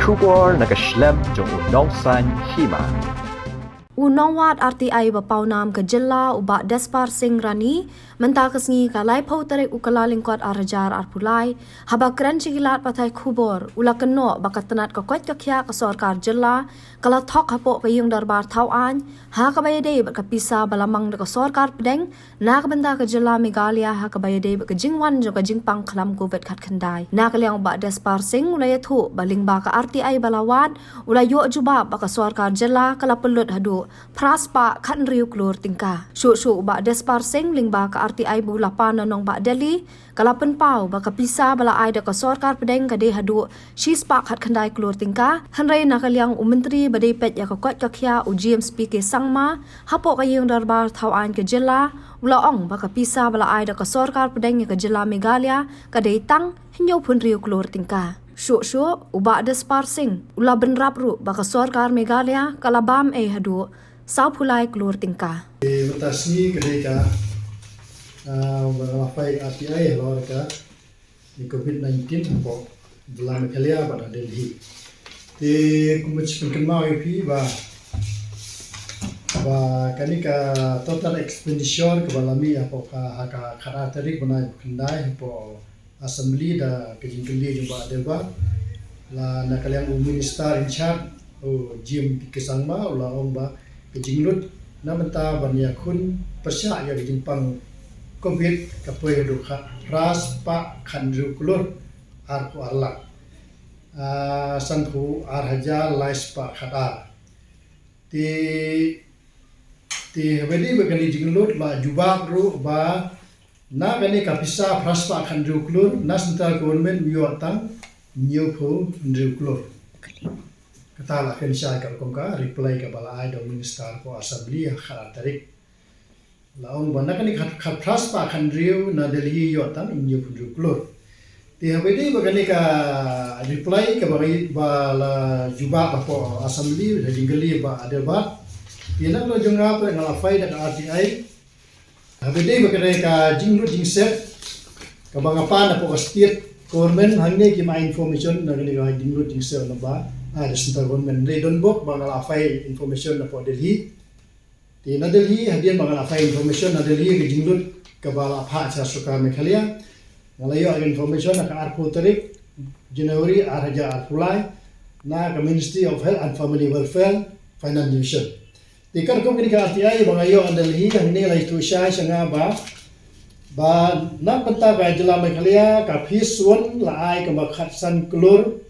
Shubor nakaslem jong unong san hima. Unong wat RTI bapau nam ke jela uba Despar Singh Rani mentakas ngi kalai pau tarik ukala lingkot arajar arpulai haba kran cigilat patai khubor ula keno bakatanat kokot kakya ke sorkar jela kala thok hapo payung darbar thau an ha kabayade bakapisa balamang de sorkar pedeng na kabenda ke jela Meghalaya ha kabayade bakajingwan jo kajingpang khalam covid khat khandai na kalyang uba Despar Singh ulaya thu baling ba ka RTI balawat ula yo juba baka sorkar jela kala pelut hadu Praspa khan riu klur tingka shu ba Despar Singh lingba ka RTI bulapa nonong ba Delhi kalapen pau ba kapisa bala ai da ka sorkar pedeng ka de hadu shispa khat khandai klur tingka hanrei na kalyang ummentri bade pet ya ka kot ka khya u GMSP ke sangma hapo ka yung darbar thawan ke jela ula ong ba kapisa bala ai da ka sorkar pedeng ya ka jela Meghalaya ka de tang hinyo phun riu klur tingka Shu uba Despar Singh ula benrap ru baka sorkar Meghalaya kalabam hadu sau pulai klur tingka. Matasni kedeka berlapai RTI lorka di COVID-19 po dalam Meghalaya pada Delhi. Di kumpulan kenal IP ba kanika total expenditure ke balami apa ka karakterik benai kendai po assembly da kejingkeli jumpa delba la nakaliang minister in charge Jim Kisangma ulah omba kejinglut namenta bania kun persya ya kejingpang covid kapoy duka pras pa khandru kulur arku arlak santu arhaja lais pa khata ti bedi begani jinglut ba jubak ru ba na gani kapisa praspa khandru klur na central government miotang new pho khandru klur kata la ken sha ka komka reply ka bala ai do minister ko assembly khara tarik laung bana gani khat praspa khandru na Delhi yotang new khandru klur ti habedi bagani ka reply ka bala juba ko assembly jinggali ba adelba yana lo jonga pa ngala faida ka RTI Habide bagay ka jinglut jingset kabangapa na po ka state government hangne ki ma information na gani ka jinglut jingset na ba central government re don bok bangala fai information na po Delhi ti na Delhi hadian bangala fai information na Delhi ki jinglut ka bala pha sa suka Meghalaya ngalayo ang information na ka arpo tarik January arhaja arpulai na ka Ministry of Health and Family Welfare Finance Division Tikar ko kini ka RTI bangayo ang Delhi ang nilay tu siya nga ba napenta ka jela Meghalaya ka piswon laay ka makhatsan klur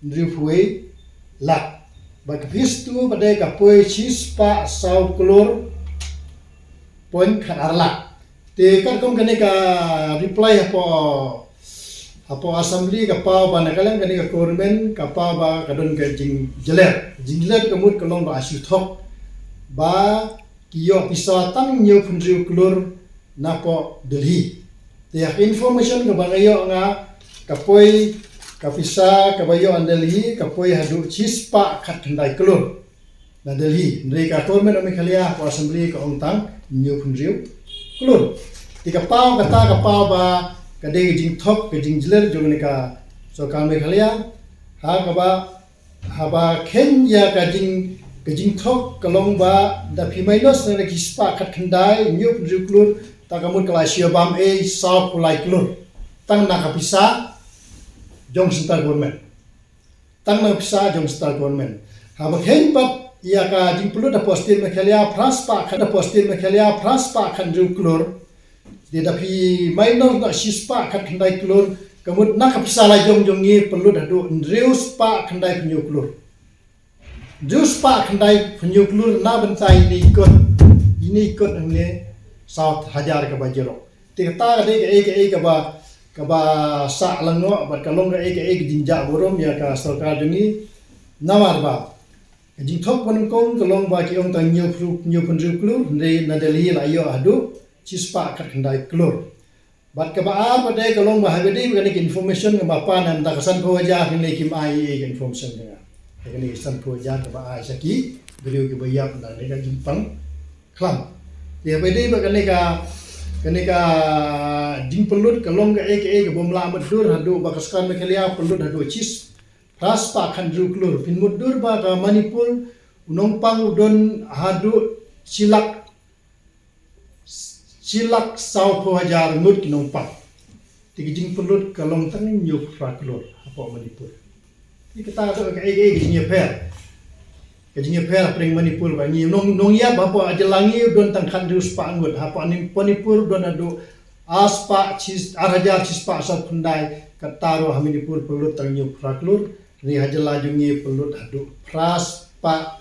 drifway lak ba ka pistu badai ka poy chispa saw klur point kharla tikar ko kini ka reply apo assembly ka pa ba nakalang kini ka government ka pa ba kadon ka jingler kamut kalong ba asyuthok ba kiyo pisa tang new fundri klur napo Delhi tiyak information ka bangayo nga kapoy kapisa kabayo ang Delhi kapoy hadu chispa khatndai klur na Delhi mereka government ng Meghalaya po assembly ka ongtang new fundri klur tika pao kata kapao ba kadeng jing thok kading jler jong ka so ka Meghalaya haba Kenya kading Kejing thok kalong ba da pimainos na kispa khat khandai new klur takamut kalasio bam south pulai klur tang nakapisa jong central government tang nakapisa jong central government haba henpat ia ka jing pulu da postin Meghalaya praspa khada postin Meghalaya praspa khandru klur di da pimainos na sispa khat khandai klur kamut nakapisa la jong ni pelu da do ndreus pa khandai new klur Jus pa kandai penyuklur na bentai ini ikut angले South Hajar ka bajero. Tikata ka ba sa lango ba kalong ka jinja borom ya ka sarkar dengi namar ba. Jing thok kong kalong ba ki ong tang new penyuklur ne na Delhi la yo adu cispa kat kandai klur. Bat ka ba dai kalong ba habedi ba ni information ba pa nan ta kasan ko ja ni kim ai information denga. Ini san puja ke ba ai saki beliau ke bayap dan mereka jimpang klam dia bedi ba kanika jing pelut kalong ke bom la madur hadu bakaskan Meghalaya pelut hadu cis raspa khandru klur pin mudur ba ka Manipur unong pang udon hadu silak sau po hajar mut kinong pang tigijing pelut kalong tang nyuk fraklur apa Manipur ni kata tu ka ai gijing per kajing per pring Manipur ba ni nong ya ba po ajalangi udon tang khandru spa ngut apa ni Manipur don adu aspa chis arajar chispa sa kundai kataro Manipur pelut tang nyuk fraklur ni hajala jungi pelut adu pras pa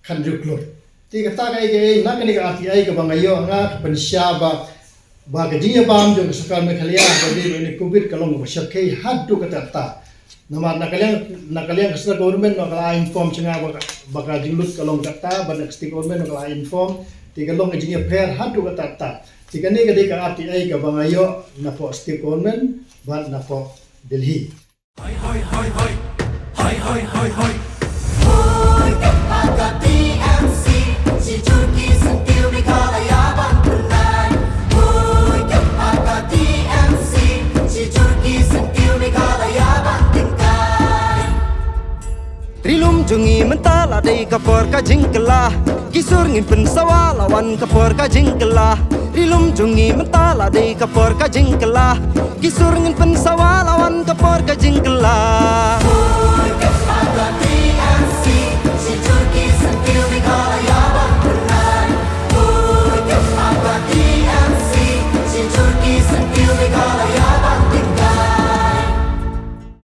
khandru klur ti kata kai na kani ka ati ai ka bangayo nga pensya ba ka jinya bam jo sakal me khalia badi ni covid kalong ba shakai haddu kata ta nama nakalian kasna government no kala inform chinga ba ka jilut kalong kata ba next government no kala inform ti kalong jinya fair haddu kata ta ti kani ka ka ati ai ka bangayo na po state government ba na po Delhi hoi hoi hoi hoi hoi hoi hoi hoi Rilum jungi mentala dei kapor ka jingkela kisur ngin pensawa lawan kapor ka jingkela Rilum jungi mentala dei kapor ka jingkela kisur ngin pensawa lawan kapor ka jingkela